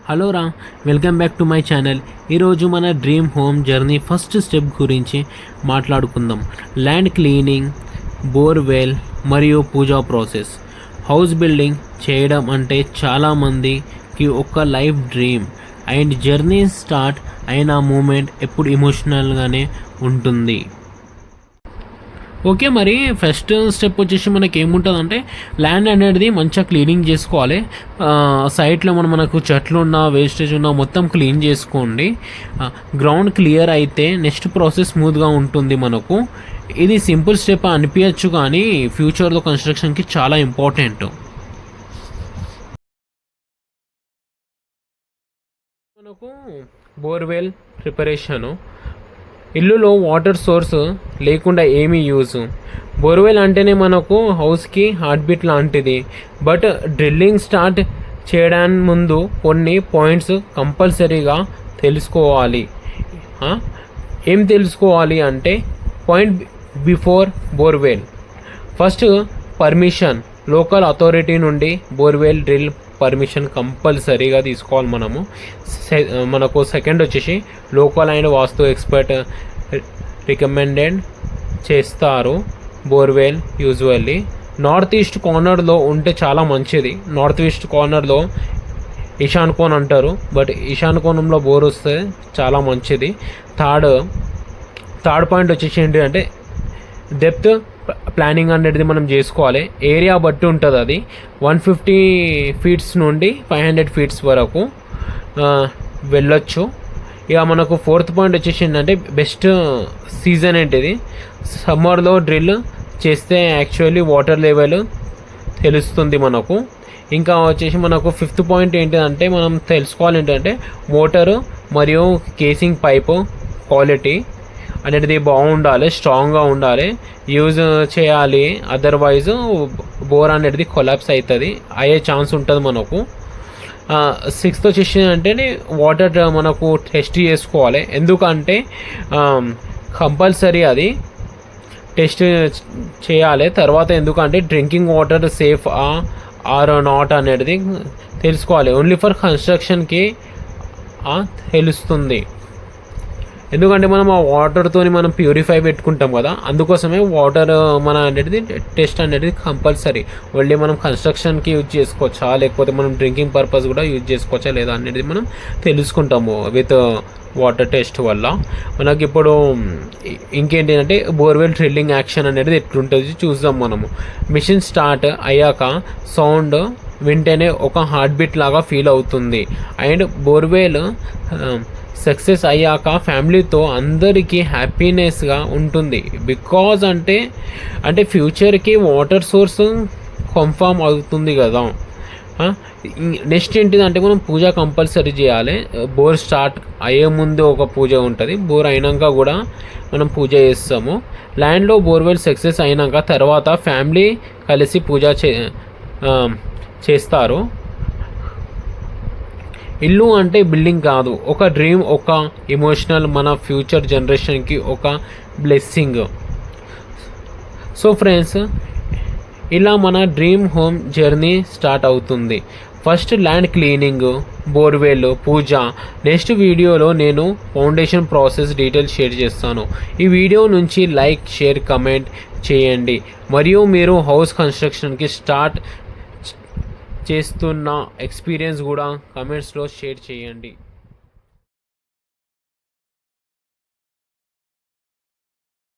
Hello రా, welcome back to my channel. ఈరోజు మన dream home journey first step గురించి మాట్లాడుకుందాం. ల్యాండ్ క్లీనింగ్, బోర్వెల్ మరియు పూజా ప్రాసెస్. హౌస్ బిల్డింగ్ చేయడం అంటే చాలామందికి ఒక life dream and journey start అయిన మూమెంట్ ఎప్పుడు ఎమోషనల్గానే ఉంటుంది. ఓకే, మరి ఫస్ట్ స్టెప్ వచ్చేసి మనకి ఏముంటుందంటే ల్యాండ్ అనేది మంచిగా క్లీనింగ్ చేసుకోవాలి. సైట్లో మనకు చెట్లు ఉన్న వేస్టేజ్ ఉన్న మొత్తం క్లీన్ చేసుకోండి. గ్రౌండ్ క్లియర్ అయితే నెక్స్ట్ ప్రాసెస్ స్మూత్గా ఉంటుంది మనకు. ఇది సింపుల్ స్టెప్ అనిపించచ్చు, కానీ ఫ్యూచర్లో కన్స్ట్రక్షన్కి చాలా ఇంపార్టెంట్. మనకు బోర్వెల్ ప్రిపరేషను. ఇల్లులో వాటర్ సోర్స్ లేకుండా ఏమీ యూజ్. బోర్వెల్ అంటేనే మనకు హౌస్కి హార్ట్ బీట్ లాంటిది. బట్ డ్రిల్లింగ్ స్టార్ట్ చేయడానికి ముందు కొన్ని పాయింట్స్ కంపల్సరీగా తెలుసుకోవాలి. ఏం తెలుసుకోవాలి అంటే, point before borewell. First permission, local authority నుండి బోర్వెల్ డ్రిల్ పర్మిషన్ కంపల్సరీగా తీసుకోవాలి మనకు సెకండ్ వచ్చేసి local and vastu expert recommended చేస్తారు బోర్వెల్. యూజువల్లీ నార్త్ ఈస్ట్ కార్నర్లో ఉంటే చాలా మంచిది. నార్త్ ఈస్ట్ కార్నర్లో ఈశాన్ కోన్ అంటారు, బట్ ఈశాన్ కోణంలో బోర్ వస్తే చాలా మంచిది. థర్డ్ పాయింట్ వచ్చేసి ఏంటి అంటే, డెప్త్ ప్లానింగ్ అనేది మనం చేసుకోవాలి. ఏరియా బట్టి ఉంటుంది, అది 150 ఫీట్స్ నుండి 500 ఫీట్స్ వరకు వెళ్ళొచ్చు. ఇక మనకు ఫోర్త్ పాయింట్ వచ్చేసి ఏంటంటే, బెస్ట్ సీజన్ ఏంటిది. సమ్మర్లో డ్రిల్ చేస్తే యాక్చువల్లీ వాటర్ లెవెల్ తెలుస్తుంది మనకు. ఇంకా వచ్చేసి మనకు ఫిఫ్త్ పాయింట్ ఏంటంటే, మనం తెలుసుకోవాలి ఏంటంటే, మోటారు మరియు కేసింగ్ పైపు క్వాలిటీ అనేది బాగుండాలి, స్ట్రాంగ్గా ఉండాలి, యూజ్ చేయాలి. అదర్వైజ్ బోర్ అనేది కొలాప్స్ అవుతుంది, అయ్యే ఛాన్స్ ఉంటుంది మనకు. సిక్స్త్ వచ్చేసి అంటే, వాటర్ మనకు టెస్ట్ చేసుకోవాలి. ఎందుకంటే కంపల్సరీ అది టెస్ట్ చేయాలి తర్వాత. ఎందుకంటే drinking water safe or not అనేది తెలుసుకోవాలి. ఓన్లీ ఫర్ కన్స్ట్రక్షన్కి తెలుస్తుంది. ఎందుకంటే మనం ఆ వాటర్తో మనం ప్యూరిఫై పెట్టుకుంటాం కదా, అందుకోసమే వాటర్ మన అనేది టెస్ట్ అనేది కంపల్సరీ. ఓన్లీ మనం కన్స్ట్రక్షన్కి యూజ్ చేసుకోవచ్చా, లేకపోతే మనం డ్రింకింగ్ పర్పస్ కూడా యూజ్ చేసుకోవచ్చా లేదా అనేది మనం తెలుసుకుంటాము విత్ వాటర్ టెస్ట్ వల్ల. మనకి ఇప్పుడు ఇంకేంటి అంటే, బోర్వెల్ డ్రిల్లింగ్ యాక్షన్ అనేది ఎట్లుంటుంది చూద్దాం మనము. మిషన్ స్టార్ట్ అయ్యాక సౌండ్ వింటేనే ఒక హార్ట్ బీట్ లాగా ఫీల్ అవుతుంది. అండ్ బోర్వెల్ సక్సెస్ అయ్యాక ఫ్యామిలీతో అందరికీ హ్యాపీనెస్గా ఉంటుంది. బికాజ్ అంటే ఫ్యూచర్కి వాటర్ సోర్స్ కన్ఫర్మ్ అవుతుంది కదా. నెక్స్ట్ ఏంటిదంటే, మనం పూజ కంపల్సరీ చేయాలి. బోర్ స్టార్ట్ అయ్యే ముందు ఒక పూజ ఉంటుంది, బోర్ అయినాక కూడా మనం పూజ చేస్తాము. ల్యాండ్లో బోర్వెల్ సక్సెస్ అయినాక తర్వాత ఫ్యామిలీ కలిసి పూజ చేస్తారు. ఇల్లు అంటే బిల్డింగ్ కాదు, ఒక డ్రీమ్, ఒక ఎమోషనల్, మన ఫ్యూచర్ జనరేషన్కి ఒక బ్లెస్సింగ్. సో ఫ్రెండ్స్, ఇలా మన డ్రీమ్ హోమ్ జర్నీ స్టార్ట్ అవుతుంది. ఫస్ట్ ల్యాండ్ క్లీనింగ్, బోర్వెల్, పూజ. నెక్స్ట్ వీడియోలో నేను ఫౌండేషన్ ప్రాసెస్ డీటెయిల్స్ షేర్ చేస్తాను. ఈ వీడియో నుంచి లైక్, షేర్, కమెంట్ చేయండి. మరియు మీరు హౌస్ కన్స్ట్రక్షన్కి స్టార్ట్ చేస్తున్న ఎక్స్పీరియన్స్ కూడా కమెంట్స్లో షేర్ చేయండి.